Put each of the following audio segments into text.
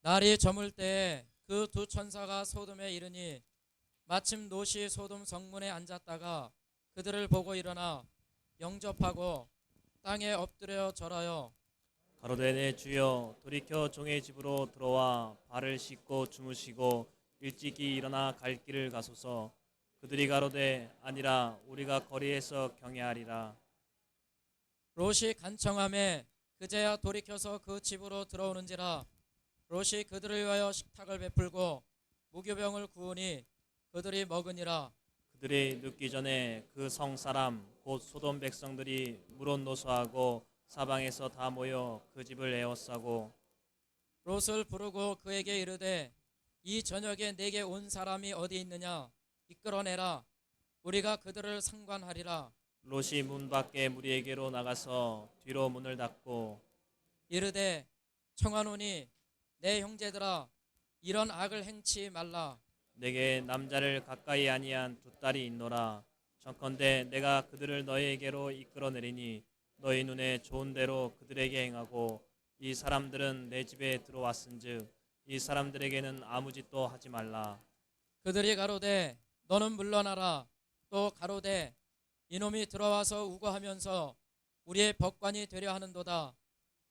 날이 저물 때에 그 두 천사가 소돔에 이르니 마침 롯이 소돔 성문에 앉았다가 그들을 보고 일어나 영접하고 땅에 엎드려 절하여 가로되 내 주여 돌이켜 종의 집으로 들어와 발을 씻고 주무시고 일찍이 일어나 갈 길을 가소서. 그들이 가로되 아니라 우리가 거리에서 경외하리라. 롯이 간청함에 그제야 돌이켜서 그 집으로 들어오는지라. 롯이 그들을 위하여 식탁을 베풀고 무교병을 구우니 그들이 먹으니라. 그들이 눕기 전에 그 성 사람 곧 소돔 백성들이 물은 노소하고 사방에서 다 모여 그 집을 에워싸고 롯을 부르고 그에게 이르되 이 저녁에 내게 온 사람이 어디 있느냐 이끌어내라. 우리가 그들을 상관하리라. 롯이 문 밖에 무리에게로 나가서 뒤로 문을 닫고 이르되 청하노니 내 형제들아 이런 악을 행치 말라. 내게 남자를 가까이 아니한 두 딸이 있노라. 청컨대 내가 그들을 너희에게로 이끌어내리니 너희 눈에 좋은 대로 그들에게 행하고 이 사람들은 내 집에 들어왔은즉 이 사람들에게는 아무 짓도 하지 말라. 그들이 가로되 너는 물러나라. 또 가로되 이놈이 들어와서 우거하면서 우리의 법관이 되려 하는도다.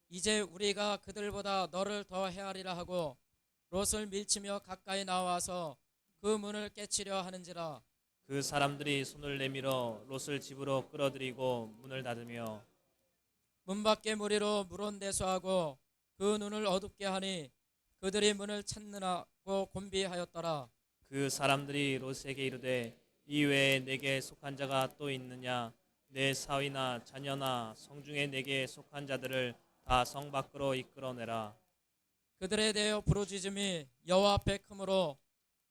이제 우리가 그들보다 너를 더 헤아리라 하고 롯을 밀치며 가까이 나와서 그 문을 깨치려 하는지라. 그 사람들이 손을 내밀어 롯을 집으로 끌어들이고 문을 닫으며 문 밖에 무리로 물온대수하고 그 눈을 어둡게 하니 그들이 문을 찾느라고 곤비하였더라. 그 사람들이 롯에게 이르되 이 외에 내게 속한 자가 또 있느냐? 내 사위나 자녀나 성중에 내게 속한 자들을 다 성 밖으로 이끌어내라. 그들에 대하여 부르짖음이 여호와 앞에 크므로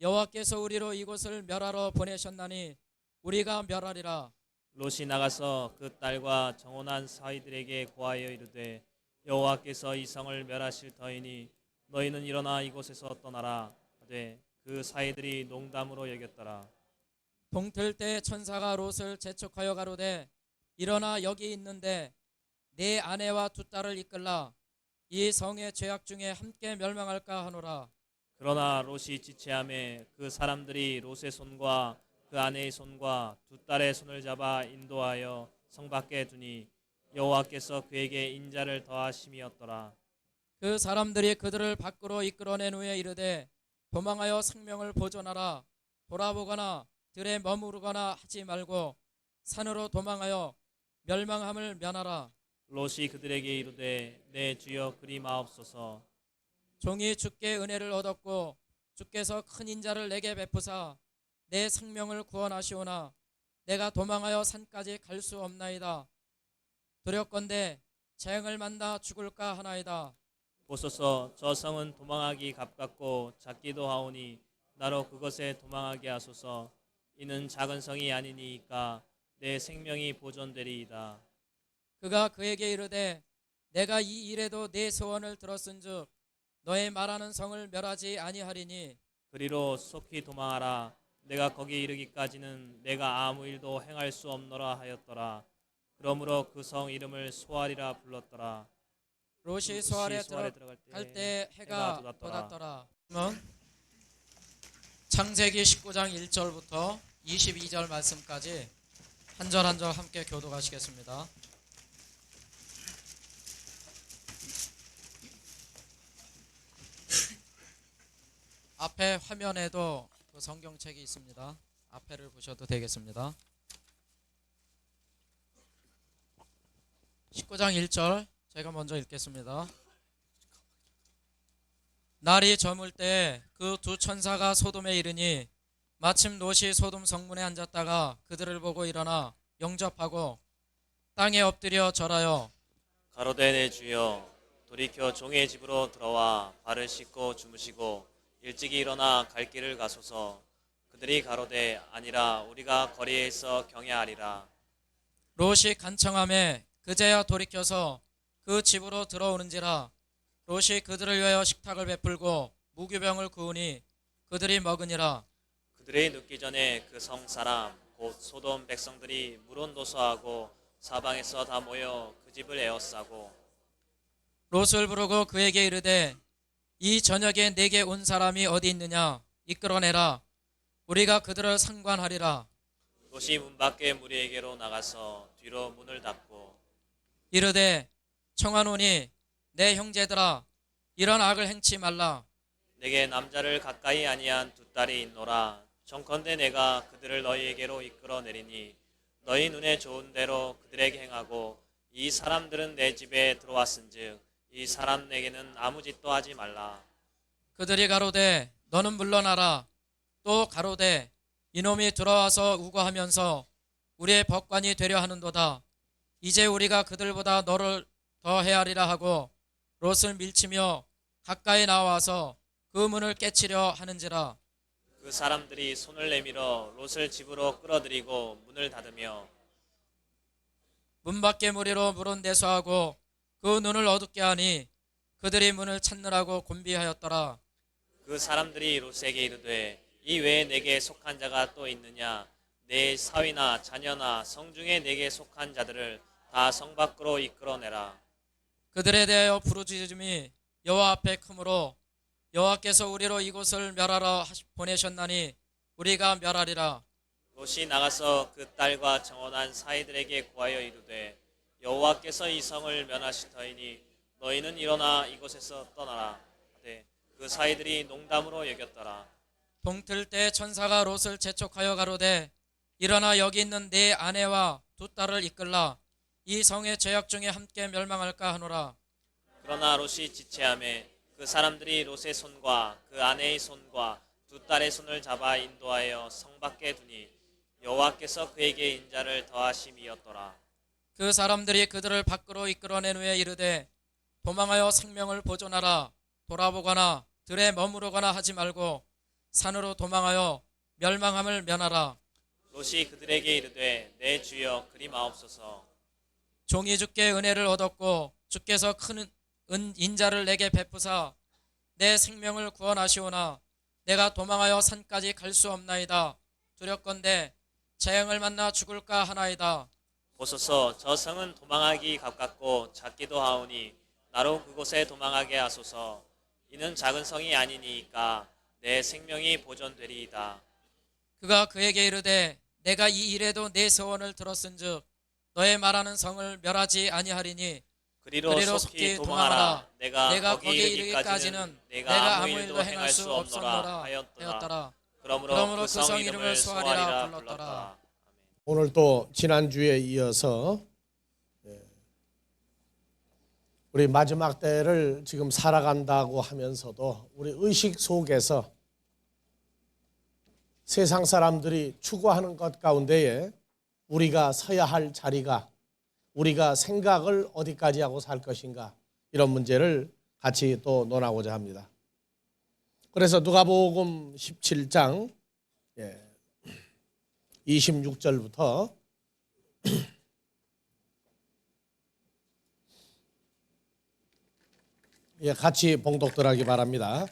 여호와께서 우리로 이곳을 멸하러 보내셨나니 우리가 멸하리라. 롯이 나가서 그 딸과 정혼한 사위들에게 고하여 이르되 여호와께서 이 성을 멸하실 터이니 너희는 일어나 이곳에서 떠나라 하되 그 사위들이 농담으로 여겼더라. 동틀 때 천사가 롯을 재촉하여 가로되 일어나 여기 있는데 내 아내와 두 딸을 이끌라. 이 성의 죄악 중에 함께 멸망할까 하노라. 그러나 롯이 지체함에 그 사람들이 롯의 손과 그 아내의 손과 두 딸의 손을 잡아 인도하여 성 밖에 두니 여호와께서 그에게 인자를 더하심이었더라. 그 사람들이 그들을 밖으로 이끌어낸 후에 이르되 도망하여 생명을 보존하라. 돌아보거나 들에 머무르거나 하지 말고 산으로 도망하여 멸망함을 면하라. 롯이 그들에게 이르되 내 주여 그리 마옵소서. 종이 주께 은혜를 얻었고 주께서 큰 인자를 내게 베푸사 내 생명을 구원하시오나 내가 도망하여 산까지 갈 수 없나이다. 두렵건대 재앙을 만나 죽을까 하나이다. 보소서 저 성은 도망하기 가깝고 작기도 하오니 나로 그것에 도망하게 하소서. 이는 작은 성이 아니니이까 내 생명이 보존되리이다. 그가 그에게 이르되 내가 이 일에도 내 소원을 들었은즉 너의 말하는 성을 멸하지 아니하리니 그리로 속히 도망하라. 내가 거기 이르기까지는 내가 아무 일도 행할 수 없노라 하였더라. 그러므로 그 성 이름을 소알이라 불렀더라. 롯이 소알에 들어갈 들어갈 때 해가 돋았더라. 창세기 19장 1절부터 22절 말씀까지 한 절 한 절 함께 교독하시겠습니다. 앞에 화면에도 그 성경책이 있습니다. 앞에를 보셔도 되겠습니다. 19장 1절 제가 먼저 읽겠습니다. 날이 저물 때 그 두 천사가 소돔에 이르니 마침 롯이 소돔 성문에 앉았다가 그들을 보고 일어나 영접하고 땅에 엎드려 절하여 가로되 내 주여 돌이켜 종의 집으로 들어와 발을 씻고 주무시고 일찍이 일어나 갈 길을 가소서. 그들이 가로되 아니라 우리가 거리에서 경외하리라. 롯이 간청함에 그제야 돌이켜서 그 집으로 들어오는지라. 롯이 그들을 위하여 식탁을 베풀고 무교병을 구우니 그들이 먹으니라. 그들이 눕기 전에 그 성 사람 곧 소돔 백성들이 물은 노소하고 사방에서 다 모여 그 집을 에워싸고 롯을 부르고 그에게 이르되 이 저녁에 내게 온 사람이 어디 있느냐? 이끌어내라. 우리가 그들을 상관하리라. 롯이 문 밖에 무리에게로 나가서 뒤로 문을 닫고 이르되 청하노니 내 형제들아 이런 악을 행치 말라. 내게 남자를 가까이 아니한 두 딸이 있노라. 정컨대 내가 그들을 너희에게로 이끌어내리니 너희 눈에 좋은 대로 그들에게 행하고 이 사람들은 내 집에 들어왔은즉 이 사람 내게는 아무 짓도 하지 말라. 그들이 가로되 너는 물러나라. 또 가로되 이놈이 들어와서 우거하면서 우리의 법관이 되려 하는도다. 이제 우리가 그들보다 너를 더 헤아리라 하고 롯을 밀치며 가까이 나와서 그 문을 깨치려 하는지라. 그 사람들이 손을 내밀어 롯을 집으로 끌어들이고 문을 닫으며 문 밖에 무리로 물은 대수하고 그 눈을 어둡게 하니 그들이 문을 찾느라고 곤비하였더라. 그 사람들이 롯에게 이르되 이 외에 내게 속한 자가 또 있느냐? 내 사위나 자녀나 성중에 내게 속한 자들을 다 성 밖으로 이끌어내라. 그들에 대하여 부르짖음이 여호와 앞에 크므로 여호와께서 우리로 이곳을 멸하러 보내셨나니 우리가 멸하리라. 롯이 나가서 그 딸과 정혼한 사이들에게 구하여 이르되 여호와께서 이 성을 멸하시더이니 너희는 일어나 이곳에서 떠나라 하되 그 사이들이 농담으로 여겼더라. 동틀 때 천사가 롯을 재촉하여 가로되 일어나 여기 있는 네 아내와 두 딸을 이끌라. 이 성의 죄악 중에 함께 멸망할까 하노라. 그러나 롯이 지체하매 그 사람들이 롯의 손과 그 아내의 손과 두 딸의 손을 잡아 인도하여 성 밖에 두니 여호와께서 그에게 인자를 더하심이었더라. 그 사람들이 그들을 밖으로 이끌어낸 후에 이르되 도망하여 생명을 보존하라. 돌아보거나 들에 머무르거나 하지 말고 산으로 도망하여 멸망함을 면하라. 롯이 그들에게 이르되 내 주여 그리 마옵소서. 종이 주께 은혜를 얻었고 주께서 큰 인자를 내게 베푸사 내 생명을 구원하시오나 내가 도망하여 산까지 갈 수 없나이다. 두렵건대 재앙을 만나 죽을까 하나이다. 보소서 저 성은 도망하기 가깝고 작기도 하오니 나로 그곳에 도망하게 하소서. 이는 작은 성이 아니니까 내 생명이 보존되리이다. 그가 그에게 이르되 내가 이 일에도 내 소원을 들었은즉 너의 말하는 성을 멸하지 아니하리니 그리로 속히 도망하라. 내가 거기 거기에 이르기까지는 내가 아무 일도 행할 수 없노라 하였더라. 그러므로 그 성 이름을 소아리라 불렀더라. 오늘 또 지난주에 이어서 우리 마지막 때를 지금 살아간다고 하면서도 우리 의식 속에서 세상 사람들이 추구하는 것 가운데에 우리가 서야 할 자리가 우리가 생각을 어디까지 하고 살 것인가 이런 문제를 같이 또 논하고자 합니다. 그래서 누가복음 17장 26절부터 같이 봉독들하기 바랍니다.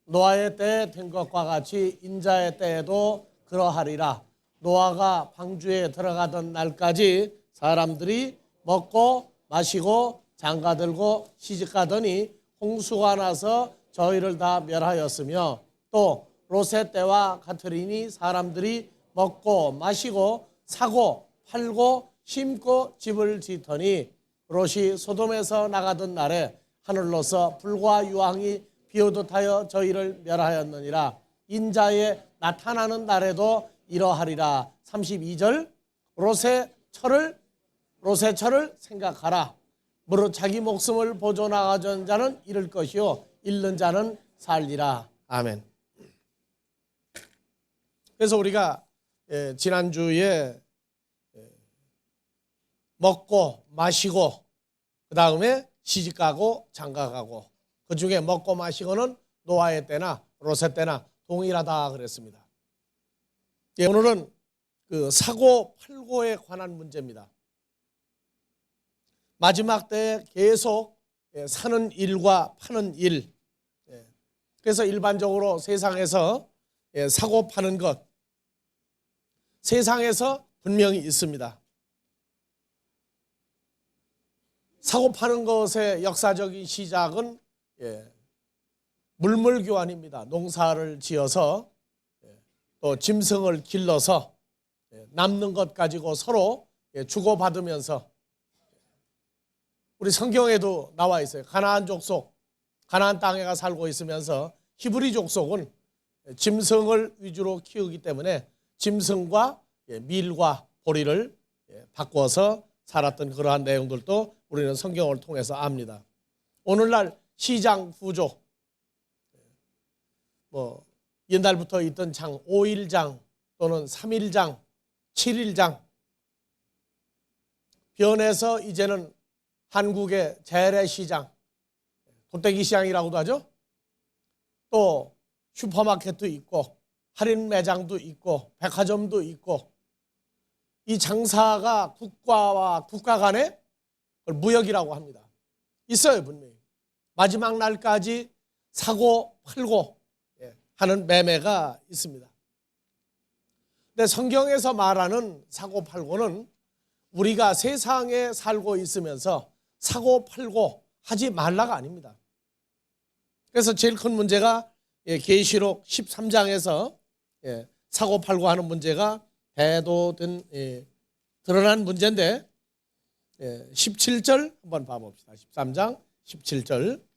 노아의 때에 된 것과 같이 인자의 때에도 그러하리라. 노아가 방주에 들어가던 날까지 사람들이 먹고 마시고 장가들고 시집가더니 홍수가 나서 저희를 다 멸하였으며 또 롯의 때와 같으리니 사람들이 먹고 마시고 사고 팔고 심고 집을 짓더니 롯이 소돔에서 나가던 날에 하늘로서 불과 유황이 비오듯 하여 저희를 멸하였느니라. 인자의 나타나는 날에도 이러하리라. 32절 롯의 철을 생각하라. 무릇 자기 목숨을 보존하던 자는 잃을 것이요 잃는 자는 살리라. 아멘. 그래서 우리가 지난주에 먹고 마시고 그 다음에 시집가고 장가가고 그 중에 먹고 마시고는 노아의 때나 롯의 때나 동일하다 그랬습니다. 오늘은 그 사고 팔고에 관한 문제입니다. 마지막 때에 계속 사는 일과 파는 일. 그래서 일반적으로 세상에서 사고 파는 것 세상에서 분명히 있습니다. 사고 파는 것의 역사적인 시작은 물물교환입니다. 농사를 지어서 또 짐승을 길러서 남는 것 가지고 서로 주고받으면서, 우리 성경에도 나와 있어요. 가나안 족속, 가나안 땅에 가 살고 있으면서 히브리 족속은 짐승을 위주로 키우기 때문에 짐승과 밀과 보리를 바꿔서 살았던 그러한 내용들도 우리는 성경을 통해서 압니다. 오늘날 시장 구조, 옛날부터 있던 장, 5일장 또는 3일장, 7일장 변해서 이제는 한국의 재래시장, 도떼기 시장이라고도 하죠. 또 슈퍼마켓도 있고 할인 매장도 있고 백화점도 있고, 이 장사가 국가와 국가 간의 무역이라고 합니다. 있어요, 분명히. 마지막 날까지 사고 팔고 하는 매매가 있습니다. 근데 성경에서 말하는 사고 팔고는 우리가 세상에 살고 있으면서 사고 팔고 하지 말라가 아닙니다. 그래서 제일 큰 문제가 계시록 13장에서 사고 팔고 하는 문제가 대도된 드러난 문제인데, 17절 한번 봐봅시다. 13장 17절.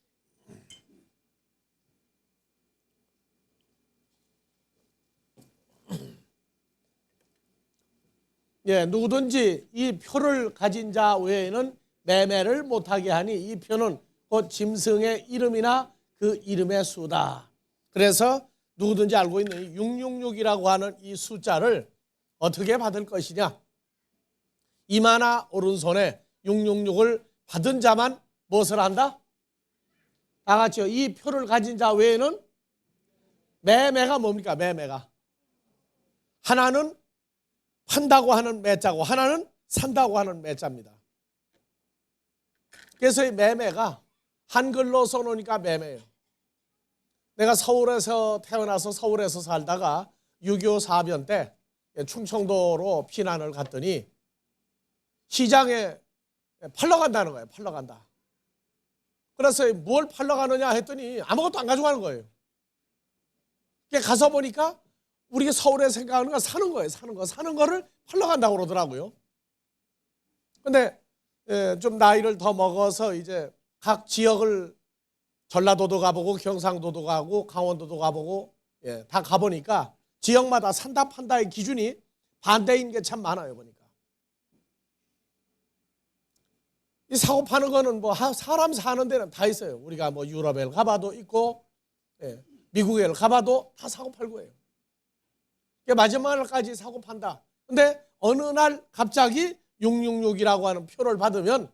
누구든지 이 표를 가진 자 외에는 매매를 못하게 하니, 이 표는 곧 짐승의 이름이나 그 이름의 수다. 그래서 누구든지 알고 있는 666이라고 하는 이 숫자를 어떻게 받을 것이냐? 이마나 오른손에 666을 받은 자만 무엇을 한다? 다 같이요. 이 표를 가진 자 외에는 매매가 뭡니까? 매매가. 하나는 판다고 하는 매자고 하나는 산다고 하는 매자입니다. 그래서 이 매매가 한글로 써놓으니까 매매예요. 내가 서울에서 태어나서 서울에서 살다가 6.25 사변 때 충청도로 피난을 갔더니 시장에 팔러 간다는 거예요. 팔러 간다. 그래서 뭘 팔러 가느냐 했더니 아무것도 안 가져가는 거예요. 가서 보니까 우리가 서울에 생각하는 건 사는 거예요. 사는 거를 팔러 간다고 그러더라고요. 근데 좀 나이를 더 먹어서 이제 각 지역을 전라도도 가보고 경상도도 가고 강원도도 가보고 다 가보니까 지역마다 산다 판다의 기준이 반대인 게 참 많아요. 보니까 이 사고 파는 거는 뭐 사람 사는 데는 다 있어요. 우리가 뭐 유럽에 가봐도 있고 미국에 가봐도 다 사고 팔고 해요. 마지막 날까지 사고 판다. 근데 어느 날 갑자기 666이라고 하는 표를 받으면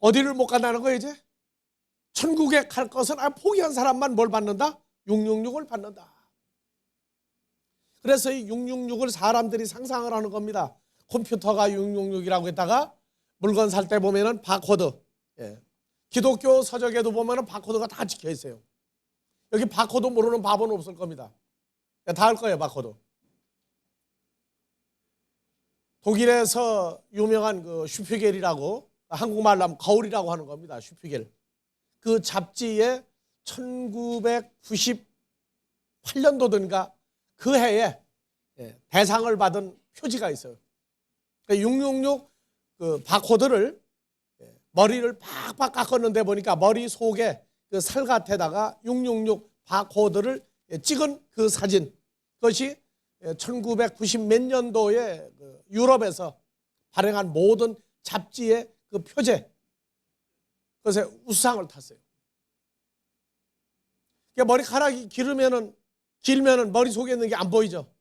어디를 못 간다는 거예요. 이제 천국에 갈 것은 포기한 사람만 뭘 받는다? 666을 받는다. 그래서 이 666을 사람들이 상상을 하는 겁니다. 컴퓨터가 666이라고 했다가 물건 살 때 보면은 바코드, 기독교 서적에도 보면은 바코드가 다 찍혀 있어요. 여기 바코드 모르는 바보는 없을 겁니다. 다 알 거예요, 바코드. 독일에서 유명한 그 슈피겔이라고, 한국말로 하면 거울이라고 하는 겁니다. 슈피겔. 그 잡지에 1998년도든가 그 해에 대상을 받은 표지가 있어요. 666 그 바코드를 머리를 팍팍 깎았는데 보니까 머리 속에 그 살갗에다가 666 바코드를 찍은 그 사진, 그것이 1990 몇 년도에 그 유럽에서 발행한 모든 잡지의 그 표제, 그것에 우수상을 탔어요. 그러니까 머리카락이 길면은 머리 속에 있는 게 안 보이죠.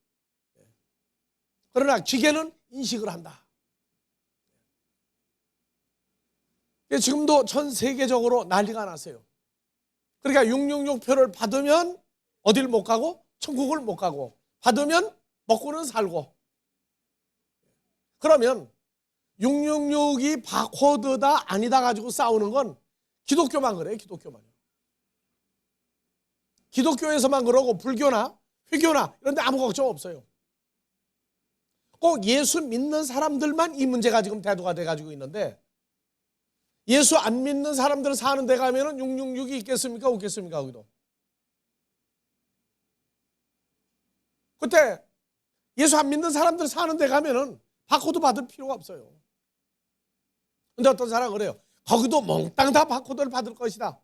그러나 기계는 인식을 한다. 지금도 전 세계적으로 난리가 났어요. 그러니까 666표를 받으면 어딜 못 가고 천국을 못 가고, 받으면 먹고는 살고. 그러면 666이 바코드다 아니다 가지고 싸우는 건 기독교만 그래요. 기독교만요. 기독교에서만 그러고 불교나 회교나 이런 데 아무 걱정 없어요. 꼭 예수 믿는 사람들만 이 문제가 지금 대두가 돼가지고 있는데, 예수 안 믿는 사람들 사는 데 가면은 666이 있겠습니까? 없겠습니까? 거기도. 그때 예수 안 믿는 사람들 사는 데 가면은 바코드 받을 필요가 없어요. 근데 어떤 사람은 그래요. 거기도 몽땅 다 바코드를 받을 것이다.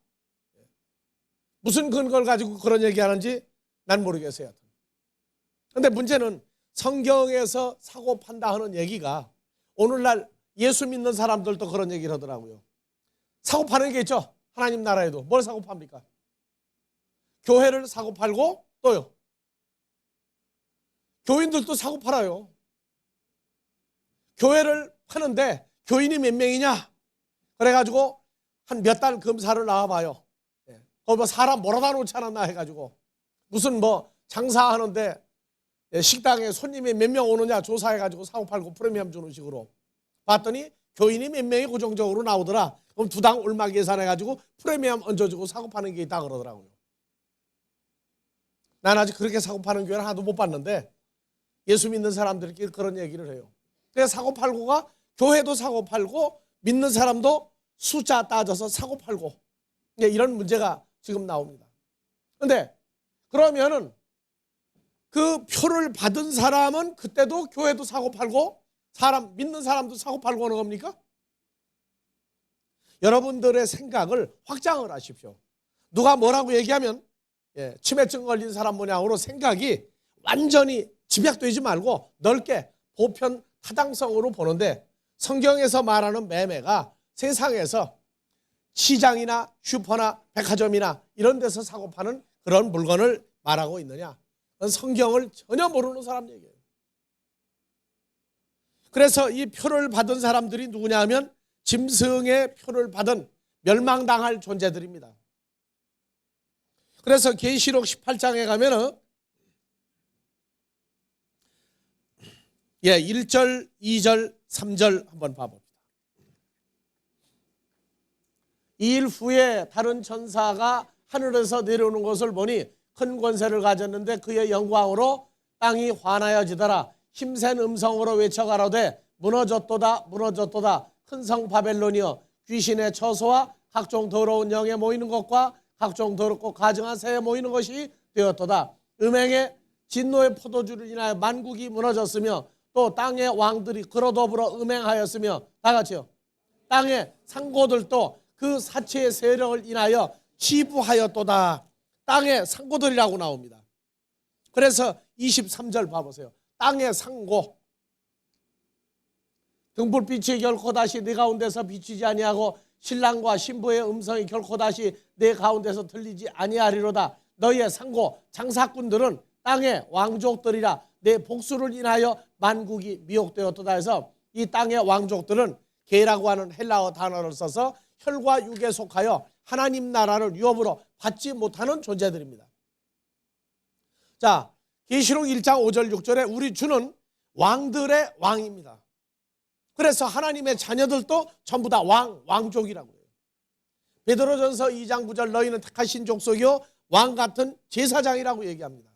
무슨 근거를 가지고 그런 얘기하는지 난 모르겠어요. 근데 문제는 성경에서 사고 판다 하는 얘기가 오늘날 예수 믿는 사람들도 그런 얘기를 하더라고요. 사고 파는 게 있죠. 하나님 나라에도. 뭘 사고 팝니까? 교회를 사고 팔고 또요. 교인들도 사고 팔아요. 교회를 파는데 교인이 몇 명이냐? 그래가지고 한 몇 달 검사를 나와봐요. 거기 뭐 사람 몰아다 놓지 않았나 해가지고 무슨 뭐 장사하는데 식당에 손님이 몇 명 오느냐 조사해가지고 사고 팔고 프리미엄 주는 식으로 봤더니 교인이 몇 명이 고정적으로 나오더라. 그럼 두당 얼마 계산해가지고 프리미엄 얹어주고 사고 파는 게 있다 그러더라고요. 난 아직 그렇게 사고 파는 교회는 하나도 못 봤는데 예수 믿는 사람들끼리 그런 얘기를 해요. 그래서 사고 팔고가 교회도 사고 팔고 믿는 사람도 숫자 따져서 사고 팔고 이런 문제가 지금 나옵니다. 그런데 그러면은 그 표를 받은 사람은 그때도 교회도 사고 팔고 사람 믿는 사람도 사고 팔고 하는 겁니까? 여러분들의 생각을 확장을 하십시오. 누가 뭐라고 얘기하면 치매증 걸린 사람 모양으로 생각이 완전히 집약되지 말고 넓게 보편 타당성으로 보는데 성경에서 말하는 매매가 세상에서 시장이나 슈퍼나 백화점이나 이런 데서 사고 파는 그런 물건을 말하고 있느냐? 그건 성경을 전혀 모르는 사람 얘기예요. 그래서 이 표를 받은 사람들이 누구냐 하면 짐승의 표를 받은 멸망당할 존재들입니다. 그래서 계시록 18장에 가면은 1절, 2절, 3절 한번 봐봅니다. 2일 후에 다른 천사가 하늘에서 내려오는 것을 보니 큰 권세를 가졌는데 그의 영광으로 땅이 환하여지더라. 힘센 음성으로 외쳐가로되 무너졌도다 무너졌도다 큰 성 바벨론이여 귀신의 처소와 각종 더러운 영에 모이는 것과 각종 더럽고 가증한 새에 모이는 것이 되었도다. 음행의 진노의 포도주를 인하여 만국이 무너졌으며 또 땅의 왕들이 그로 더불어 음행하였으며 다 같이요. 땅의 상고들도 그 사체의 세력을 인하여 지부하였도다. 땅의 상고들이라고 나옵니다. 그래서 23절 봐보세요. 땅의 상고. 등불빛이 결코 다시 네 가운데서 비치지 아니하고 신랑과 신부의 음성이 결코 다시 네 가운데서 들리지 아니하리로다. 너희의 상고 장사꾼들은 땅의 왕족들이라 내 복수를 인하여 만국이 미혹되었도다 해서 이 땅의 왕족들은 게라고 하는 헬라어 단어를 써서 혈과 육에 속하여 하나님 나라를 유업으로 받지 못하는 존재들입니다. 자, 계시록 1장 5절 6절에 우리 주는 왕들의 왕입니다. 그래서 하나님의 자녀들도 전부 다 왕족이라고 해요. 베드로전서 2장 9절 너희는 택하신 족속이요 왕 같은 제사장이라고 얘기합니다.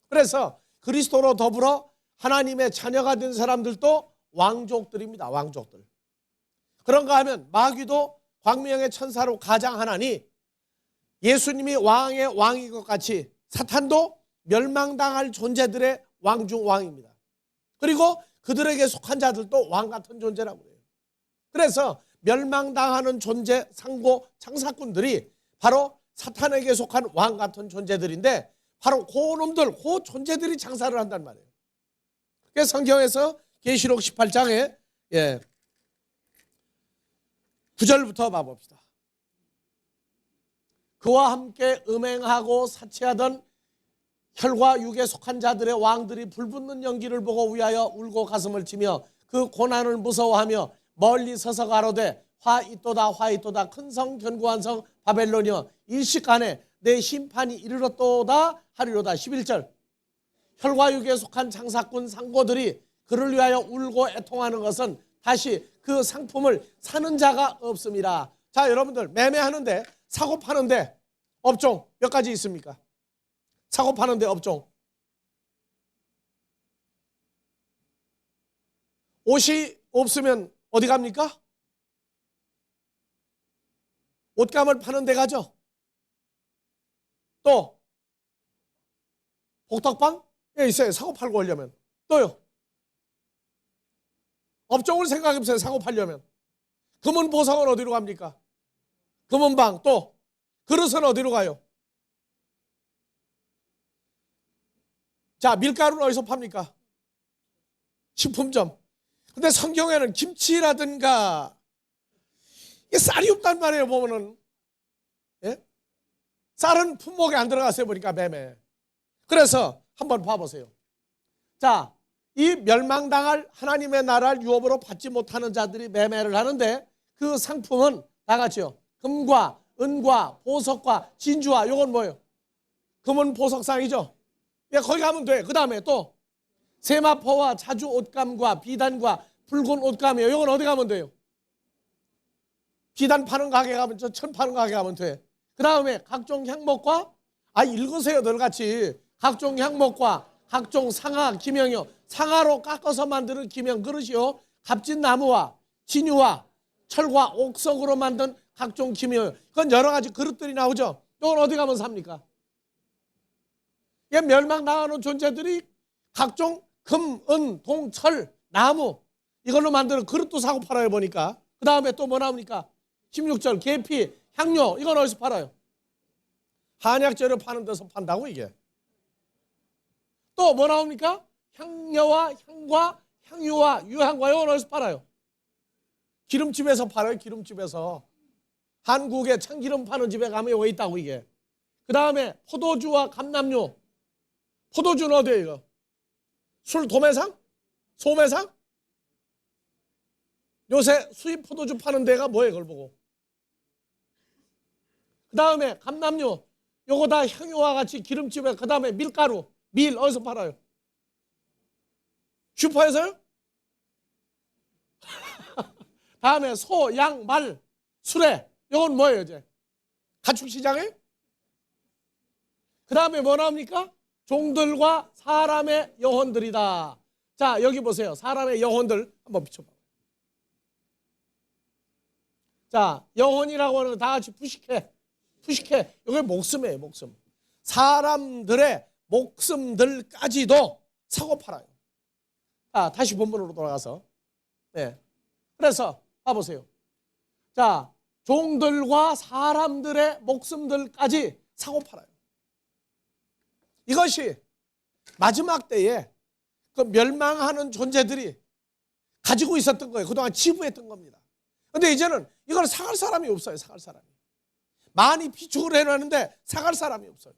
그래서 그리스도로 더불어 하나님의 자녀가 된 사람들도 왕족들입니다. 왕족들. 그런가 하면 마귀도 광명의 천사로 가장하나니 예수님이 왕의 왕인 것 같이 사탄도 멸망당할 존재들의 왕 중 왕입니다. 그리고 그들에게 속한 자들도 왕 같은 존재라고 해요. 그래서 멸망당하는 존재 상고 장사꾼들이 바로 사탄에게 속한 왕 같은 존재들인데 바로 그 놈들, 그 존재들이 장사를 한단 말이에요. 그래서 성경에서 계시록 18장에 9절부터 봐봅시다. 그와 함께 음행하고 사치하던 혈과 육에 속한 자들의 왕들이 불붙는 연기를 보고 위하여 울고 가슴을 치며 그 고난을 무서워하며 멀리 서서 가로되 화 있도다 화 있도다 큰 성 견고한 성 바벨론이여 일시간에 내 심판이 이르렀도다 하리로다. 11절 혈과 육에 속한 장사꾼 상고들이 그를 위하여 울고 애통하는 것은 다시 그 상품을 사는 자가 없습니다. 자, 여러분들 매매하는데 사고 파는데 업종 몇 가지 있습니까? 사고 파는데 업종. 옷이 없으면 어디 갑니까? 옷감을 파는 데 가죠. 또 복덕방에 있어요. 사고 팔고 하려면. 또요. 업종을 생각해보세요. 사고 팔려면. 금은 보석은 어디로 갑니까? 금은방. 또 그릇은 어디로 가요? 자, 밀가루는 어디서 팝니까? 식품점. 근데 성경에는 김치라든가 이게 쌀이 없단 말이에요. 보면은. 예? 쌀은 품목에 안 들어갔어요. 보니까 매매. 그래서 한번 봐보세요. 자, 이 멸망당할 하나님의 나라를 유업으로 받지 못하는 자들이 매매를 하는데 그 상품은 다 같이요. 금과 은과 보석과 진주와 요건 뭐예요? 금은 보석상이죠. 예, 거기 가면 돼. 그 다음에 또 세마포와 자주 옷감과 비단과 붉은 옷감이에요. 요건 어디 가면 돼요? 비단 파는 가게 가면, 천 파는 가게 가면 돼. 그 다음에 각종 향목과, 읽으세요, 늘 같이. 각종 향목과 각종 상아, 기명이요. 상아로 깎아서 만드는 기명 그릇이요. 값진 나무와 진유와 철과 옥석으로 만든 각종 기명. 그건 여러 가지 그릇들이 나오죠. 이건 어디 가면 삽니까? 이게 멸망당하는 존재들이 각종 금, 은, 동, 철, 나무 이걸로 만드는 그릇도 사고 팔아요 보니까. 그 다음에 또 뭐 나옵니까? 16절 계피, 향료 이건 어디서 팔아요? 한약재료 파는 데서 판다고 이게. 또 뭐 나옵니까? 향료와 향과 향유와 유향과 이건 어디서 팔아요? 기름집에서 팔아요. 기름집에서. 한국에 참기름 파는 집에 가면 여기 있다고 이게. 그 다음에 포도주와 감람류. 포도주는 어디에요 이거? 술 도매상? 소매상? 요새 수입 포도주 파는 데가 뭐예요 그걸 보고. 그 다음에 감람류. 요거 다 향유와 같이 기름집에. 그 다음에 밀가루. 밀 어디서 팔아요? 슈퍼에서요? 다음에 소, 양, 말, 수레. 이건 뭐예요 이제? 가축시장에? 그 다음에 뭐 나옵니까? 종들과 사람의 영혼들이다. 자, 여기 보세요. 사람의 영혼들 한번 비춰봐요. 자, 영혼이라고 하는 거 다 같이 푸식해. 푸식해. 이게 목숨이에요, 목숨. 사람들의 목숨들까지도 사고 팔아요. 자, 다시 본문으로 돌아가서. 네. 그래서 봐보세요. 자, 종들과 사람들의 목숨들까지 사고 팔아요. 이것이 마지막 때에 그 멸망하는 존재들이 가지고 있었던 거예요. 그동안 지부했던 겁니다. 그런데 이제는 이걸 사갈 사람이 없어요. 사갈 사람이. 많이 비축을 해놨는데 사갈 사람이 없어요.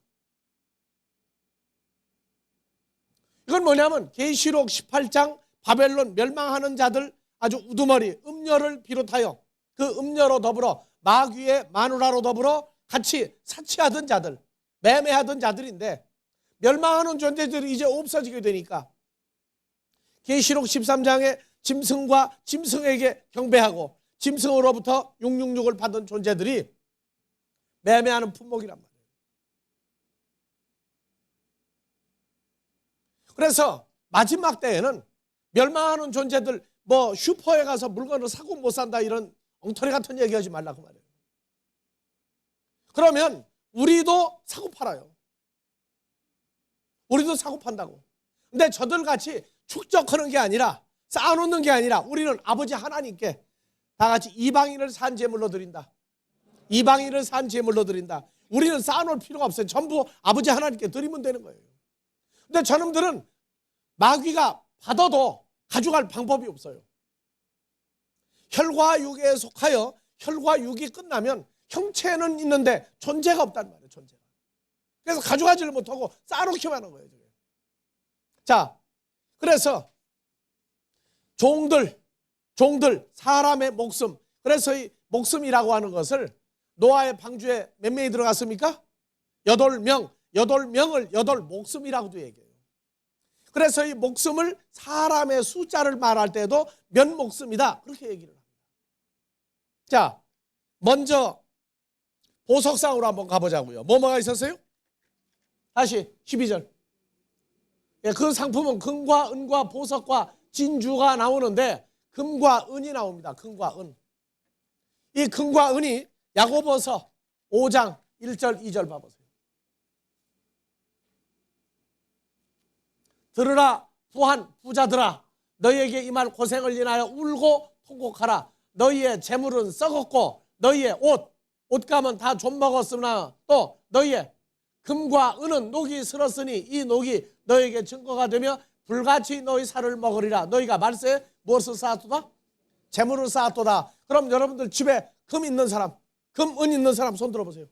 이건 뭐냐면 계시록 18장 바벨론 멸망하는 자들 아주 우두머리 음녀를 비롯하여 그 음녀로 더불어 마귀의 마누라로 더불어 같이 사치하던 자들 매매하던 자들인데 멸망하는 존재들이 이제 없어지게 되니까 계시록 13장에 짐승과 짐승에게 경배하고 짐승으로부터 666을 받은 존재들이 매매하는 품목이란 말이에요. 그래서 마지막 때에는 멸망하는 존재들 뭐 슈퍼에 가서 물건을 사고 못 산다 이런 엉터리 같은 얘기하지 말라고 말해요. 그러면 우리도 사고 팔아요. 우리도 사고 판다고. 근데 저들같이 축적하는 게 아니라 쌓아놓는 게 아니라 우리는 아버지 하나님께 다 같이 이방인을 산 제물로 드린다. 이방인을 산 제물로 드린다. 우리는 쌓아놓을 필요가 없어요. 전부 아버지 하나님께 드리면 되는 거예요. 근데 저놈들은 마귀가 받아도 가져갈 방법이 없어요. 혈과 육에 속하여 혈과 육이 끝나면 형체는 있는데 존재가 없단 말이에요. 존재가. 그래서 가져가지를 못하고 쌓아놓기만 하는 거예요. 자, 그래서 종들 사람의 목숨. 그래서 이 목숨이라고 하는 것을 노아의 방주에 몇 명이 들어갔습니까? 8명. 8명을 8목숨이라고도 얘기해요. 그래서 이 목숨을 사람의 숫자를 말할 때도 몇 목숨이다 그렇게 얘기를 합니다. 자, 먼저 보석상으로 한번 가보자고요. 뭐가 있었어요? 다시 12절. 예, 그 상품은 금과 은과 보석과 진주가 나오는데 금과 은이 나옵니다. 금과 은. 이 금과 은이 야고보서 5장 1절 2절 봐보세요. 들으라 부한 부자들아, 너희에게 이 말 고생을 인하여 울고 통곡하라. 너희의 재물은 썩었고 너희의 옷감은 다 좀먹었으나 또 너희의 금과 은은 녹이 슬었으니 이 녹이 너희에게 증거가 되며 불같이 너희 살을 먹으리라. 너희가 말세에 무엇을 쌓았도다? 재물을 쌓았도다. 그럼 여러분들 집에 금 있는 사람, 금, 은 있는 사람 손 들어보세요.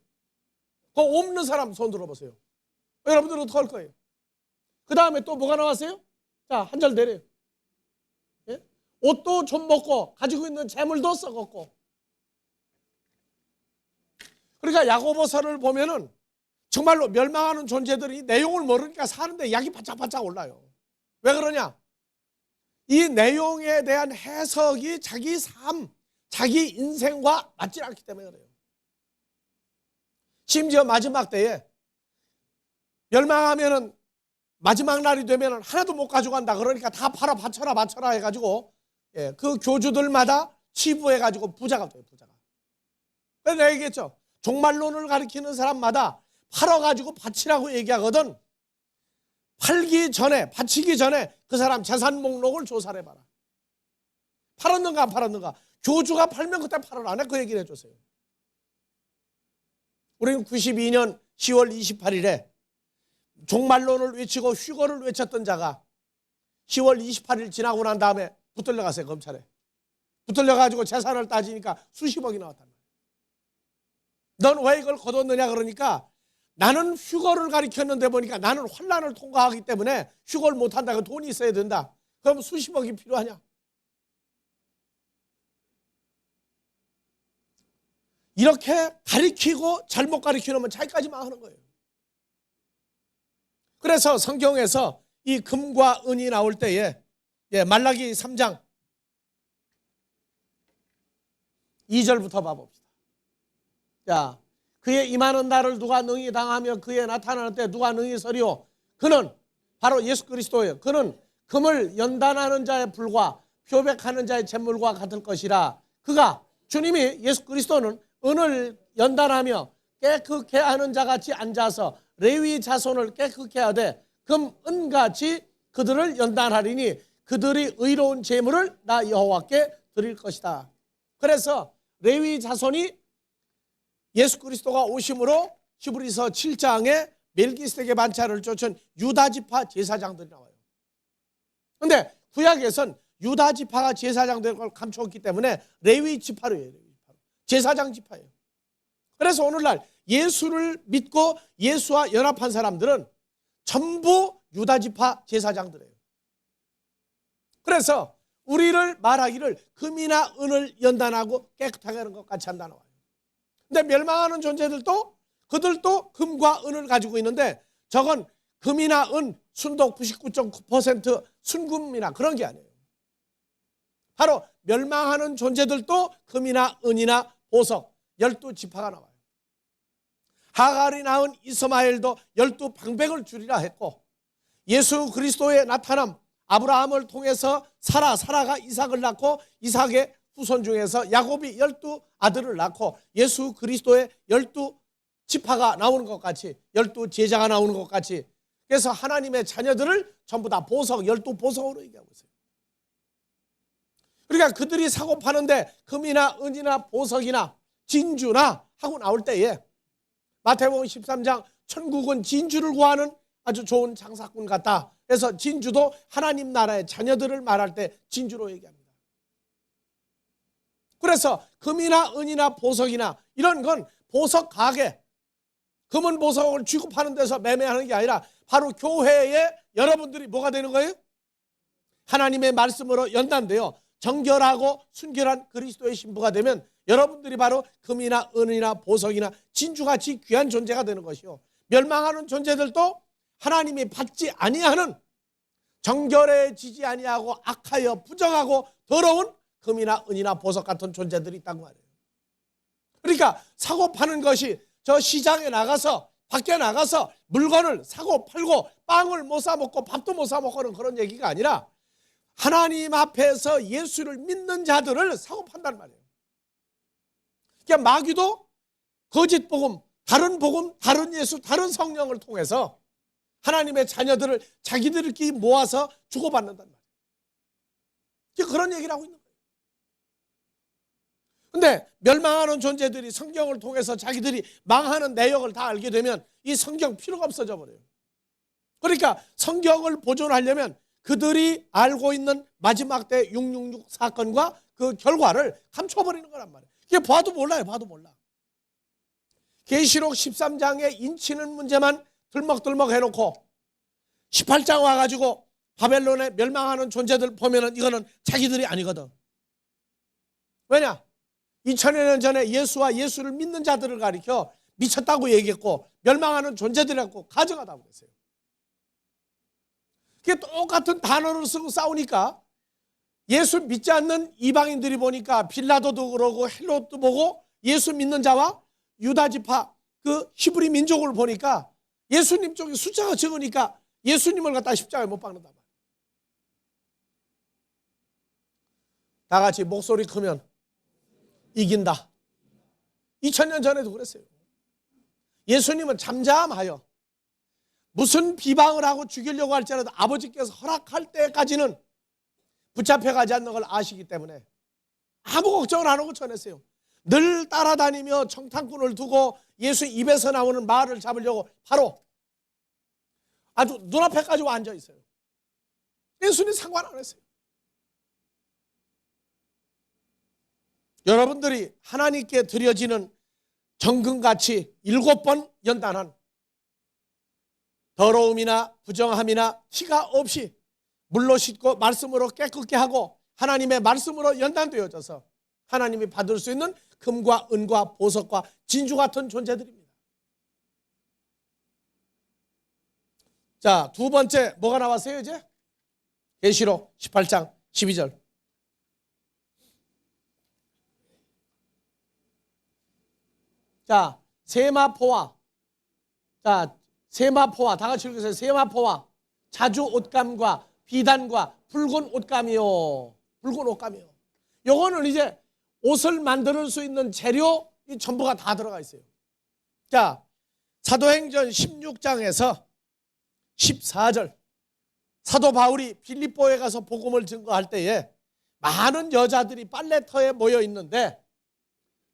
그 없는 사람 손 들어보세요. 여러분들은 어떻게 할 거예요? 그 다음에 또 뭐가 나왔어요? 자, 한 절 내려요. 예? 옷도 좀 먹고 가지고 있는 재물도 썩었고. 그러니까 야고보서를 보면은 정말로 멸망하는 존재들이 내용을 모르니까 사는데 약이 바짝바짝 올라요. 왜 그러냐? 이 내용에 대한 해석이 자기 삶, 자기 인생과 맞지 않기 때문에 그래요. 심지어 마지막 때에 멸망하면은 마지막 날이 되면 하나도 못 가져간다. 그러니까 다 팔아 바쳐라 해가지고 그 교주들마다 치부해가지고 부자가 돼요. 부자가. 그래서 내가 얘기했죠. 종말론을 가리키는 사람마다 팔아가지고 바치라고 얘기하거든. 팔기 전에, 바치기 전에 그 사람 재산 목록을 조사를 해봐라. 팔았는가 안 팔았는가. 교주가 팔면 그때 팔아라. 안 해? 그 얘기를 해주세요. 우리는 92년 10월 28일에 종말론을 외치고 휴거를 외쳤던 자가 10월 28일 지나고 난 다음에 붙들려 갔어요. 검찰에. 붙들려 가지고 재산을 따지니까 수십억이 나왔단 말이에요. 넌 왜 이걸 거뒀느냐 그러니까 나는 휴거를 가리켰는데 보니까 나는 환난을 통과하기 때문에 휴거를 못한다. 그 돈이 있어야 된다. 그럼 수십억이 필요하냐? 이렇게 가리키고 잘못 가리키면 자기까지 망하는 거예요. 그래서 성경에서 이 금과 은이 나올 때에 말라기 3장 2절부터 봐봅시다. 자, 그의 임하는 날을 누가 능히 당하며 그의 나타나는 때 누가 능히 서리오. 그는 바로 예수 그리스도예요. 그는 금을 연단하는 자의 불과 표백하는 자의 잿물과 같을 것이라. 그가 주님이 예수 그리스도는 은을 연단하며 깨끗게 하는 자같이 앉아서 레위 자손을 깨끗게 하되 금, 은같이 그들을 연단하리니 그들이 의로운 제물을 나 여호와께 드릴 것이다. 그래서 레위 자손이 예수 그리스도가 오심으로 히브리서 7장에 멜기세덱의 반차를 쫓은 유다지파 제사장들이 나와요. 그런데 구약에선 유다지파가 제사장 될 걸 감추었기 때문에 레위 지파로 해요. 제사장 지파예요. 그래서 오늘날 예수를 믿고 예수와 연합한 사람들은 전부 유다지파 제사장들이에요. 그래서 우리를 말하기를 금이나 은을 연단하고 깨끗하게 하는 것 같이 한다 나와요. 근데 멸망하는 존재들도 그들도 금과 은을 가지고 있는데 저건 금이나 은, 순독 99.9% 순금이나 그런 게 아니에요. 바로 멸망하는 존재들도 금이나 은이나 보석 12지파가 나와요. 하갈이 낳은 이스마엘도 12방백을 주리라 했고 예수 그리스도의 나타남 아브라함을 통해서 사라가 이삭을 낳고 이삭의 후손 중에서 야곱이 12아들을 낳고 예수 그리스도의 12지파가 나오는 것 같이 12제자가 나오는 것 같이 그래서 하나님의 자녀들을 전부 다 보석 12보석으로 얘기하고 있어요. 그러니까 그들이 사고 파는데 금이나 은이나 보석이나 진주나 하고 나올 때에 마태복음 13장 천국은 진주를 구하는 아주 좋은 장사꾼 같다. 그래서 진주도 하나님 나라의 자녀들을 말할 때 진주로 얘기합니다. 그래서 금이나 은이나 보석이나 이런 건 보석 가게, 금은 보석을 취급하는 데서 매매하는 게 아니라 바로 교회에 여러분들이 뭐가 되는 거예요? 하나님의 말씀으로 연단되어 정결하고 순결한 그리스도의 신부가 되면 여러분들이 바로 금이나 은이나 보석이나 진주같이 귀한 존재가 되는 것이요. 멸망하는 존재들도 하나님이 받지 아니하는 정결해지지 아니하고 악하여 부정하고 더러운 금이나 은이나 보석 같은 존재들이 있다고 말해요. 그러니까 사고 파는 것이 저 시장에 나가서 밖에 나가서 물건을 사고 팔고 빵을 못 사 먹고 밥도 못 사 먹고는 그런 얘기가 아니라 하나님 앞에서 예수를 믿는 자들을 사고 판단 말이에요. 그러니까 마귀도 거짓 복음, 다른 예수, 다른 성령을 통해서 하나님의 자녀들을 자기들끼리 모아서 주고받는단 말이에요. 지금 그런 얘기를 하고 있는 거예요. 근데 멸망하는 존재들이 성경을 통해서 자기들이 망하는 내역을 다 알게 되면 이 성경 필요가 없어져 버려요. 그러니까 성경을 보존하려면 그들이 알고 있는 마지막 때 666 사건과 그 결과를 감춰버리는 거란 말이에요. 이게 봐도 몰라요. 봐도 몰라. 계시록 13장에 인치는 문제만 들먹들먹 해놓고 18장 와가지고 바벨론에 멸망하는 존재들 보면은 이거는 자기들이 아니거든. 왜냐? 2000여 년 전에 예수와 예수를 믿는 자들을 가리켜 미쳤다고 얘기했고 멸망하는 존재들이라고 가정하다고 그랬어요. 그게 똑같은 단어를 쓰고 싸우니까 예수 믿지 않는 이방인들이 보니까 빌라도도 그러고 헬롯도 보고 예수 믿는 자와 유다 지파 그 히브리 민족을 보니까 예수님 쪽에 숫자가 적으니까 예수님을 갖다 십자가에 못 박는단 말이에요. 다 같이 목소리 크면 이긴다. 2000년 전에도 그랬어요. 예수님은 잠잠하여 무슨 비방을 하고 죽이려고 할지라도 아버지께서 허락할 때까지는 붙잡혀가지 않는 걸 아시기 때문에 아무 걱정을 안 하고 전했어요. 늘 따라다니며 청탄꾼을 두고 예수 입에서 나오는 말을 잡으려고 바로 아주 눈앞에까지 와 앉아 있어요. 예수님 상관 안 했어요. 여러분들이 하나님께 드려지는 정금같이 7번 연단한 더러움이나 부정함이나 티가 없이 물로 씻고 말씀으로 깨끗게 하고 하나님의 말씀으로 연단되어져서 하나님이 받을 수 있는 금과 은과 보석과 진주 같은 존재들입니다. 자, 두 번째 뭐가 나왔어요 이제? 계시록 18장 12절. 자, 세마포와 다 같이 읽으세요. 세마포와 자주 옷감과 비단과 붉은 옷감이요. 붉은 옷감이요. 요거는 이제 옷을 만들 수 있는 재료 이 전부가 다 들어가 있어요. 자, 사도행전 16장에서 14절. 사도 바울이 빌립보에 가서 복음을 증거할 때에 많은 여자들이 빨래터에 모여 있는데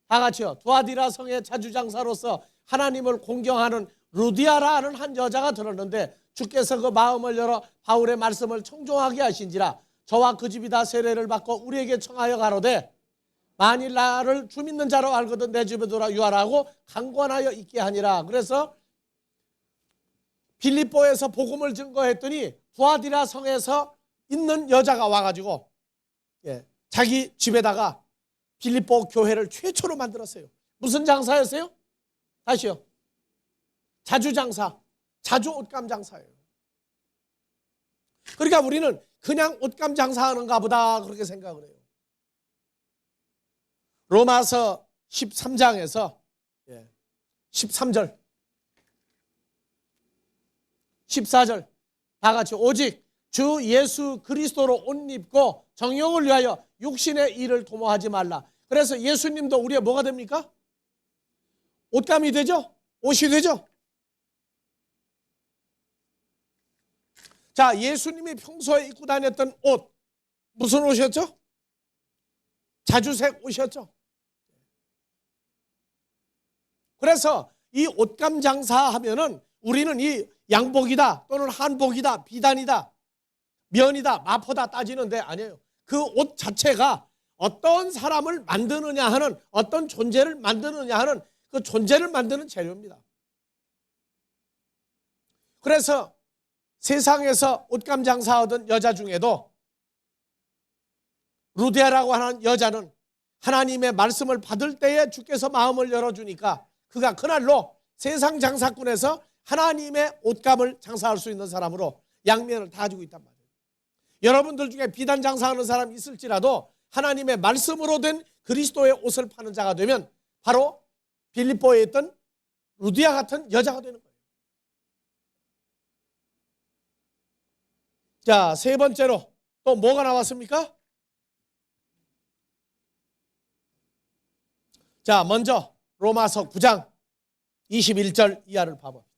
다 같이요. 두아디라 성의 자주장사로서 하나님을 공경하는 루디아라는 한 여자가 들었는데 주께서 그 마음을 열어 바울의 말씀을 청종하게 하신지라 저와 그 집이 다 세례를 받고 우리에게 청하여 가로되 만일 나를 주 믿는 자로 알거든 내 집에 돌아 유하라고 강권하여 있게 하니라. 그래서 빌립보에서 복음을 증거했더니 두아디라 성에서 있는 여자가 와가지고 자기 집에다가 빌립보 교회를 최초로 만들었어요. 무슨 장사였어요? 다시요. 자주장사, 자주 옷감 장사예요. 그러니까 우리는 그냥 옷감 장사하는가 보다 그렇게 생각을 해요. 로마서 13장에서 13절 14절 다 같이 오직 주 예수 그리스도로 옷 입고 정욕을 위하여 육신의 일을 도모하지 말라. 그래서 예수님도 우리의 뭐가 됩니까? 옷감이 되죠? 옷이 되죠? 자, 예수님이 평소에 입고 다녔던 옷 무슨 옷이었죠? 자주색 옷이었죠. 그래서 이 옷감 장사하면은 우리는 이 양복이다 또는 한복이다 비단이다 면이다 마포다 따지는데 아니에요. 그 옷 자체가 어떤 사람을 만드느냐 하는 어떤 존재를 만드느냐 하는 그 존재를 만드는 재료입니다. 그래서 세상에서 옷감 장사하던 여자 중에도 루디아라고 하는 여자는 하나님의 말씀을 받을 때에 주께서 마음을 열어주니까 그가 그날로 세상 장사꾼에서 하나님의 옷감을 장사할 수 있는 사람으로 양면을 다 가지고 있단 말이에요. 여러분들 중에 비단 장사하는 사람이 있을지라도 하나님의 말씀으로 된 그리스도의 옷을 파는 자가 되면 바로 빌립보에 있던 루디아 같은 여자가 되는 거예요. 자, 세 번째로 또 뭐가 나왔습니까? 자, 먼저 로마서 9장 21절 이하를 봐봅니다.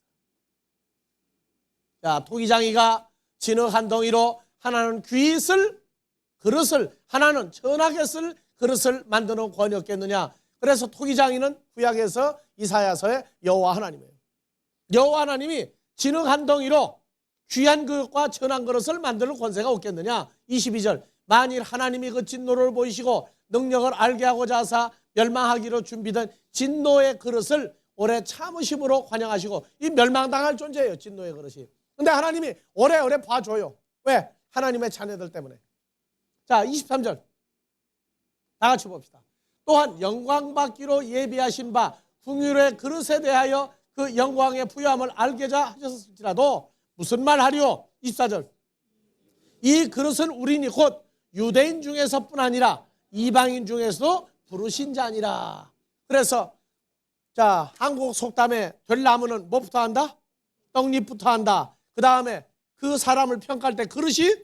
자, 토기장이가 진흙 한 덩이로 하나는 귀히 쓸 그릇을, 하나는 천하게 쓸 그릇을 만드는 권이었겠느냐. 그래서 토기장이는 구약에서 이사야서의 여호와 하나님이에요. 여호와 하나님이 진흙 한 덩이로 귀한 그릇과 천한 그릇을 만드는 권세가 없겠느냐. 22절 만일 하나님이 그 진노를 보이시고 능력을 알게 하고자 하사 멸망하기로 준비된 진노의 그릇을 오래 참으심으로 관영하시고, 이 멸망당할 존재예요, 진노의 그릇이. 근데 하나님이 오래오래 봐줘요. 왜? 하나님의 자녀들 때문에. 자, 23절 다 같이 봅시다. 또한 영광받기로 예비하신 바 궁유의 그릇에 대하여 그 영광의 부요함을 알게자 하셨을지라도 무슨 말 하리요? 24절 이 그릇은 우리니 곧 유대인 중에서뿐 아니라 이방인 중에서도 부르신 자니라. 그래서 자, 한국 속담에 될 나무는 뭐부터 한다? 떡잎부터 한다. 그 다음에 그 사람을 평가할 때 그릇이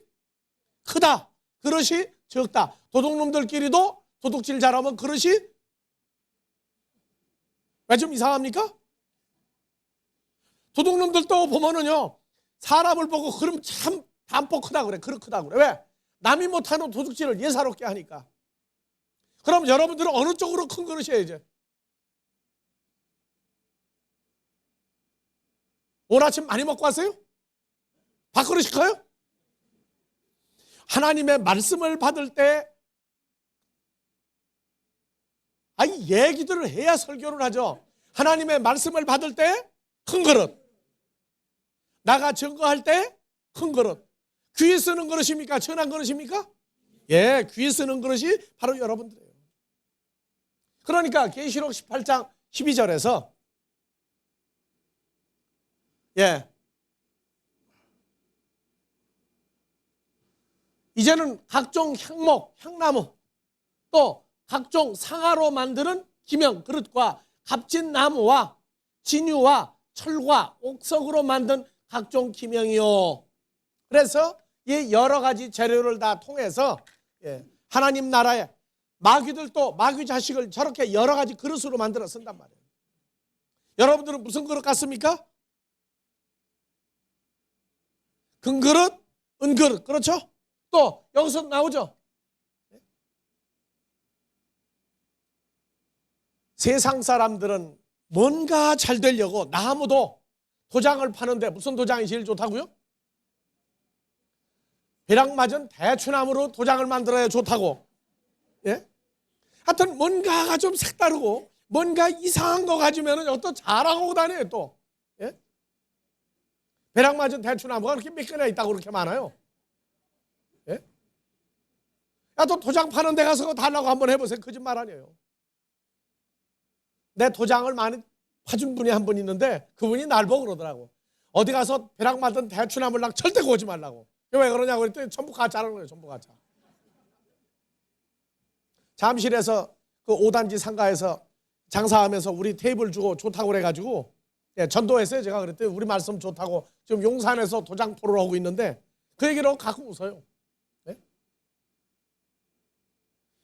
크다, 그릇이 적다. 도둑놈들끼리도 도둑질 잘하면 그릇이 왜 좀 이상합니까? 도둑놈들도 보면은요, 사람을 보고 그럼 참 담보 크다 그래, 그릇 크다 그래. 왜? 남이 못하는 도둑질을 예사롭게 하니까. 그럼 여러분들은 어느 쪽으로 큰 그릇이에요 이제? 오늘 아침 많이 먹고 왔어요? 밥그릇이 커요? 하나님의 말씀을 받을 때 얘기들을 해야 설교를 하죠. 하나님의 말씀을 받을 때 큰 그릇, 나가 증거할 때 큰 그릇. 귀에 쓰는 그릇입니까? 천한 그릇입니까? 예, 귀에 쓰는 그릇이 바로 여러분들이에요. 그러니까 계시록 18장 12절에서 이제는 각종 향목, 향나무, 또 각종 상아로 만드는 기명 그릇과 값진 나무와 진유와 철과 옥석으로 만든 각종 기명이요. 그래서 이 여러 가지 재료를 다 통해서 하나님 나라에 마귀들도 마귀 자식을 저렇게 여러 가지 그릇으로 만들어 쓴단 말이에요. 여러분들은 무슨 그릇 같습니까? 금그릇, 은그릇, 그렇죠? 또 여기서 나오죠. 세상 사람들은 뭔가 잘 되려고 나무도 도장을 파는데 무슨 도장이 제일 좋다고요? 벼락 맞은 대추나무로 도장을 만들어야 좋다고. 예? 하여튼 뭔가가 좀 색다르고 뭔가 이상한 거 가지면 어떤 잘하고 다녀요 또. 예? 벼락 맞은 대추나무가 그렇게 몇 개나 있다고 그렇게 많아요. 예? 야, 또 도장 파는 데 가서 달라고 한번 해보세요. 거짓말 아니에요. 내 도장을 많이 파준 분이 한 분 있는데 그분이 날 보고 그러더라고. 어디 가서 벼락 맞은 대추나무를 절대 구우지 말라고. 왜 그러냐고 그랬더니 전부 가짜라는 거예요. 전부 가짜. 잠실에서 그 5단지 상가에서 장사하면서 우리 테이블 주고 좋다고 그래가지고 전도했어요. 제가 그랬더니 우리 말씀 좋다고 지금 용산에서 도장 포를 하고 있는데 그 얘기를 가끔 웃어요. 네?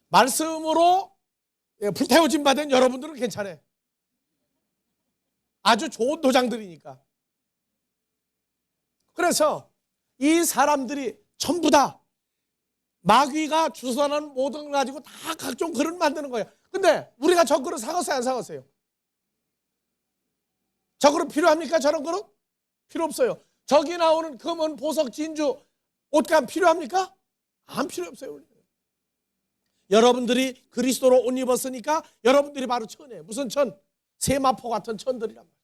말씀으로 불태워진 받은 여러분들은 괜찮아요. 아주 좋은 도장들이니까. 그래서 이 사람들이 전부 다 마귀가 주선한 모든 걸 가지고 다 각종 그릇 만드는 거예요. 근데 우리가 저 그릇 사갔어요, 안 사갔어요? 저 그릇 필요합니까? 저런 그릇? 필요 없어요. 저기 나오는 금은, 보석, 진주, 옷감 필요합니까? 안 필요 없어요. 여러분들이 그리스도로 옷 입었으니까 여러분들이 바로 천이에요. 무슨 천? 세마포 같은 천들이란 말이에요.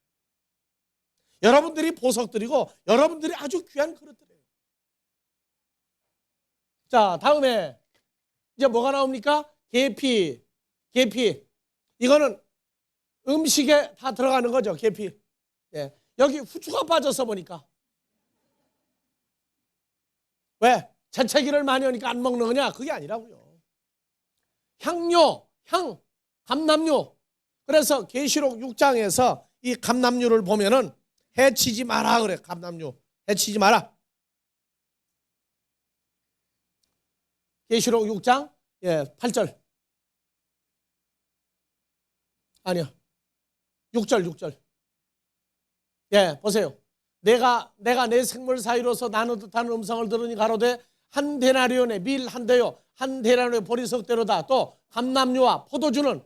여러분들이 보석들이고 여러분들이 아주 귀한 그릇들이에요. 자, 다음에 이제 뭐가 나옵니까? 계피. 계피. 이거는 음식에 다 들어가는 거죠. 계피. 예. 여기 후추가 빠져서 보니까. 왜? 재채기를 많이 하니까 안 먹는 거냐? 그게 아니라고요. 향료, 향, 감람류. 그래서 계시록 6장에서 이 감람류를 보면은 해치지 마라 그래. 감람류 해치지 마라. 계시록 6장 8절. 아니야. 6절. 예, 보세요. 내가 내 생물 사이로서 나누 듯한 음성을 들으니 가로되 한 데나리온의 밀 한 대요 한 데나리온의 보리석대로다. 또 감람류와 포도주는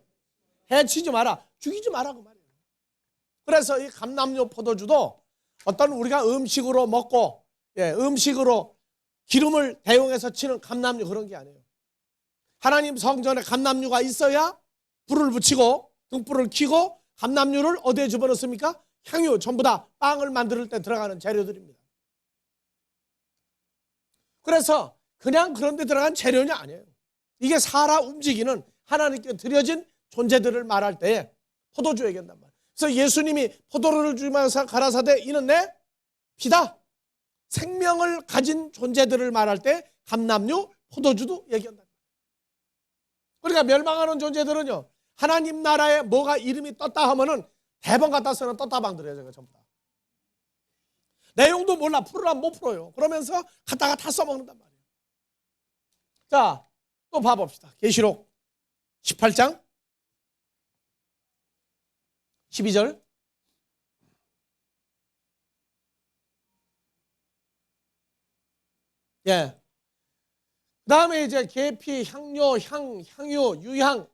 해치지 마라, 죽이지 마라 그 말이에요. 그래서 이 감람류 포도주도 어떤 우리가 음식으로 먹고 음식으로 기름을 대용해서 치는 감람류 그런 게 아니에요. 하나님 성전에 감람류가 있어야 불을 붙이고 등불을 켜고 감람류를 어디에 집어넣습니까? 향유, 전부 다 빵을 만들 때 들어가는 재료들입니다. 그래서 그냥 그런 데 들어간 재료는 아니에요. 이게 살아 움직이는 하나님께 드려진 존재들을 말할 때 포도주 얘기한단 말이에요. 그래서 예수님이 포도를 주면서 가라사대 이는 내 피다. 생명을 가진 존재들을 말할 때 감람류, 포도주도 얘기한다. 그러니까 멸망하는 존재들은요, 하나님 나라에 뭐가 이름이 떴다 하면은 대번 갖다 쓰는 떴다방들이에요. 제가 전부 다. 내용도 몰라. 풀으라면 못 풀어요. 그러면서 갖다가 다 써먹는단 말이에요. 자, 또 봐봅시다. 계시록 18장 12절. 예. 그 다음에 이제 계피, 향료, 향유, 유향,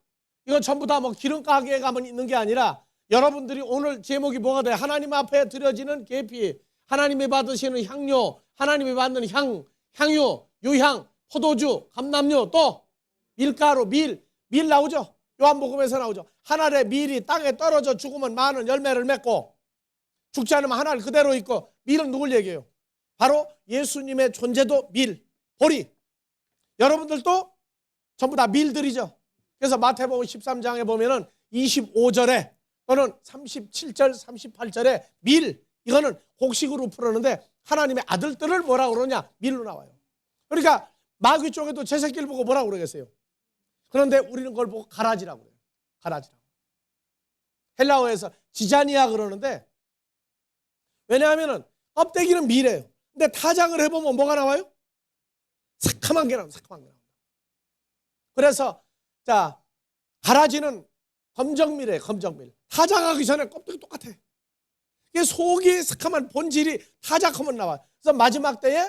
이거 전부 다 뭐 기름 가게에 가면 있는 게 아니라 여러분들이 오늘 제목이 뭐가 돼요? 하나님 앞에 드려지는 계피, 하나님이 받으시는 향료, 하나님이 받는 향유, 유향, 포도주, 감람류, 또 밀가루, 밀 나오죠? 요한복음에서 나오죠. 한 알의 밀이 땅에 떨어져 죽으면 많은 열매를 맺고 죽지 않으면 한 알 그대로 있고, 밀은 누굴 얘기해요? 바로 예수님의 존재도 밀, 보리. 여러분들도 전부 다 밀들이죠. 그래서 마태복음 13장에 보면은 25절에 또는 37절, 38절에 밀, 이거는 곡식으로 풀었는데 하나님의 아들들을 뭐라고 그러냐? 밀로 나와요. 그러니까 마귀 쪽에도 제 새끼를 보고 뭐라고 그러겠어요? 그런데 우리는 그걸 보고 가라지라고 그래요. 가라지라고. 헬라어에서 지자니아 그러는데, 왜냐하면은 껍데기는 밀이에요. 근데 타작을 해보면 뭐가 나와요? 새카만 게 나와요. 새카만 게 나와요. 그래서 자, 가라지는 검정밀이에요. 검정밀. 타작하기 전에 껍데기 똑같아. 이게 속이 새카만 본질이 타작하면 나와요. 그래서 마지막 때에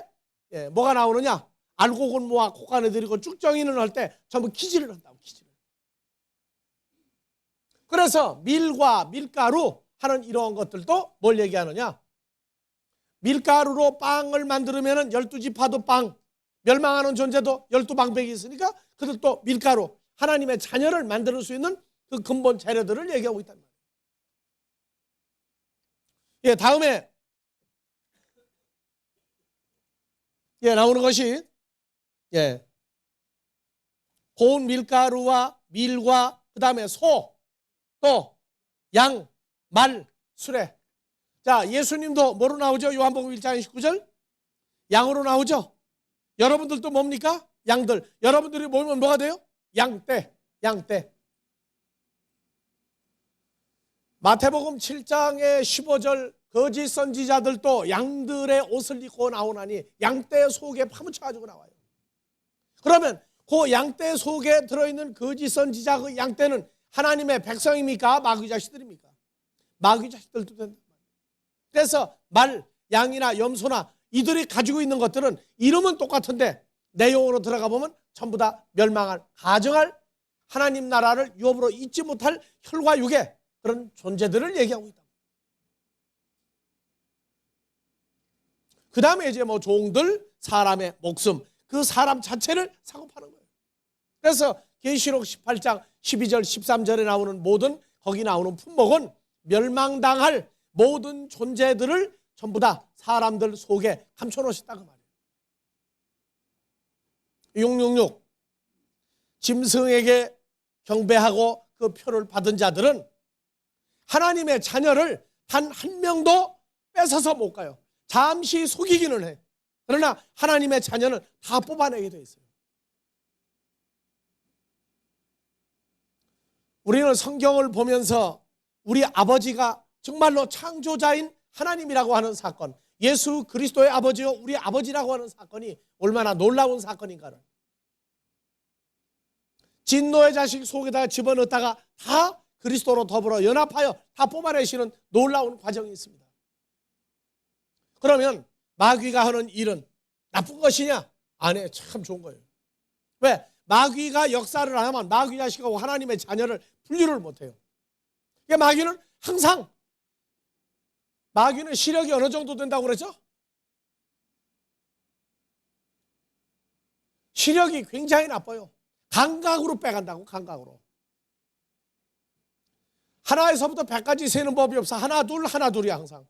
뭐가 나오느냐? 알곡은 모아 콧간에 들이고 쭉정이는 할 때 전부 기질을 한다고. 기질을. 그래서 밀과 밀가루 하는 이러한 것들도 뭘 얘기하느냐? 밀가루로 빵을 만들면 12지파도 빵, 멸망하는 존재도 12방백이 있으니까 그들도 밀가루, 하나님의 자녀를 만들 수 있는 그 근본 재료들을 얘기하고 있단 말이에요. 예, 다음에 나오는 것이 고운 밀가루와 밀과 그 다음에 소, 또 양, 말, 수레. 자, 예수님도 뭐로 나오죠? 요한복음 1장 19절 양으로 나오죠. 여러분들도 뭡니까? 양들. 여러분들이 모이면 뭐가 돼요? 양떼. 마태복음 7장의 15절 거짓 선지자들도 양들의 옷을 입고 나오나니 양떼 속에 파묻혀가지고 나와요. 그러면 그 양떼 속에 들어있는 거짓 선지자 그 양떼는 하나님의 백성입니까? 마귀 자식들입니까? 마귀 자식들도 된다. 그래서 말, 양이나 염소나 이들이 가지고 있는 것들은 이름은 똑같은데 내용으로 들어가 보면 전부 다 멸망할, 가정할, 하나님 나라를 유업으로 잊지 못할 혈과 육의 그런 존재들을 얘기하고 있다. 그 다음에 이제 뭐 종들, 사람의 목숨, 그 사람 자체를 사고 파는 거예요. 그래서 계시록 18장 12절 13절에 나오는 모든 거기 나오는 품목은 멸망당할 모든 존재들을 전부 다 사람들 속에 감춰놓으셨다 그 말이에요. 666 짐승에게 경배하고 그 표를 받은 자들은 하나님의 자녀를 단 한 명도 뺏어서 못 가요. 잠시 속이기는 해. 그러나 하나님의 자녀는 다 뽑아내게 돼 있어요. 우리는 성경을 보면서 우리 아버지가 정말로 창조자인 하나님이라고 하는 사건, 예수 그리스도의 아버지요 우리 아버지라고 하는 사건이 얼마나 놀라운 사건인가를, 진노의 자식 속에다 집어넣다가 다 그리스도로 더불어 연합하여 다 뽑아내시는 놀라운 과정이 있습니다. 그러면 마귀가 하는 일은 나쁜 것이냐? 아니에요. 참 좋은 거예요. 왜? 마귀가 역사를 안 하면 마귀 자식하고 하나님의 자녀를 분류를 못해요. 그러니까 마귀는 항상, 마귀는 시력이 어느 정도 된다고 그랬죠? 시력이 굉장히 나빠요. 감각으로 빼간다고, 감각으로. 하나에서부터 100까지 세는 법이 없어. 하나 둘이야 항상.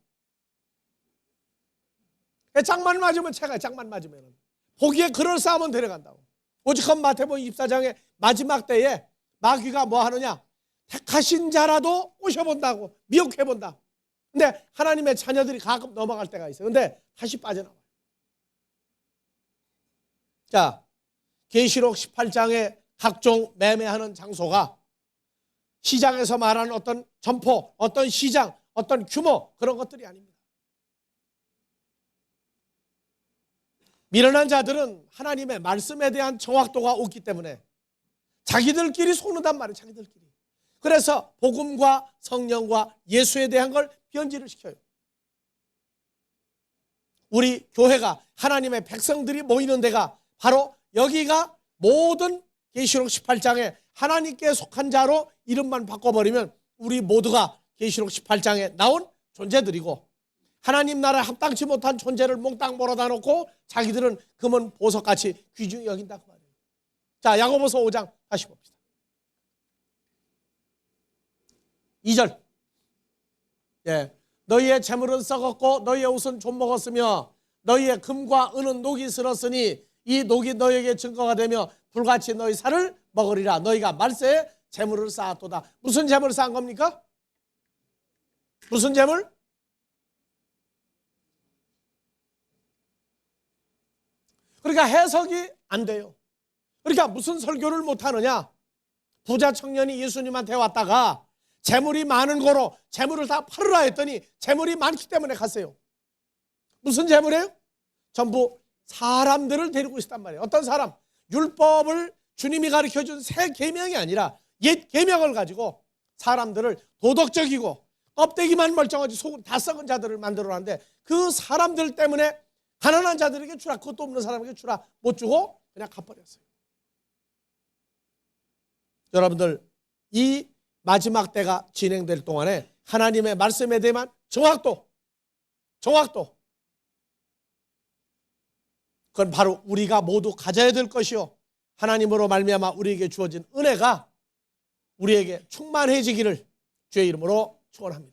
짝만 맞으면 채가, 짝만 맞으면 보기에 그럴싸하면 데려간다고. 오직 마태복음 24장의 마지막 때에 마귀가 뭐 하느냐? 택하신 자라도 꼬셔본다고, 미혹해본다. 근데 하나님의 자녀들이 가끔 넘어갈 때가 있어요. 근데 다시 빠져나와요. 자, 계시록 18장의 각종 매매하는 장소가 시장에서 말하는 어떤 점포, 어떤 시장, 어떤 규모, 그런 것들이 아닙니다. 미련한 자들은 하나님의 말씀에 대한 정확도가 없기 때문에 자기들끼리 속는단 말이에요. 자기들끼리. 그래서 복음과 성령과 예수에 대한 걸 변질을 시켜요. 우리 교회가, 하나님의 백성들이 모이는 데가 바로 여기가, 모든 계시록 18장에 하나님께 속한 자로 이름만 바꿔버리면 우리 모두가 계시록 18장에 나온 존재들이고, 하나님 나라에 합당치 못한 존재를 몽땅 몰아다 놓고 자기들은 금은 보석같이 귀중히 여긴다고 말이에요. 자, 야고보서 5장 다시 봅시다. 2절. 예, 너희의 재물은 썩었고 너희의 옷은 좀 먹었으며 너희의 금과 은은 녹이 슬었으니 이 녹이 너희에게 증거가 되며 불같이 너희 살을 먹으리라. 너희가 말세에 재물을 쌓았도다. 무슨 재물을 쌓은 겁니까? 무슨 재물? 그러니까 해석이 안 돼요. 그러니까 무슨 설교를 못하느냐? 부자 청년이 예수님한테 왔다가 재물이 많은 거로 재물을 다 팔으라 했더니 재물이 많기 때문에 갔어요. 무슨 재물이에요? 전부 사람들을 데리고 있었단 말이에요. 어떤 사람? 율법을 주님이 가르쳐준 새 계명이 아니라 옛 계명을 가지고 사람들을 도덕적이고 껍데기만 멀쩡하지 속은 다 썩은 자들을 만들어놨는데, 그 사람들 때문에 가난한 자들에게 주라, 그것도 없는 사람에게 주라 못 주고 그냥 갚아버렸어요. 여러분들, 이 마지막 때가 진행될 동안에 하나님의 말씀에 대한 정확도, 그건 바로 우리가 모두 가져야 될 것이요, 하나님으로 말미암아 우리에게 주어진 은혜가 우리에게 충만해지기를 주의 이름으로 축원합니다.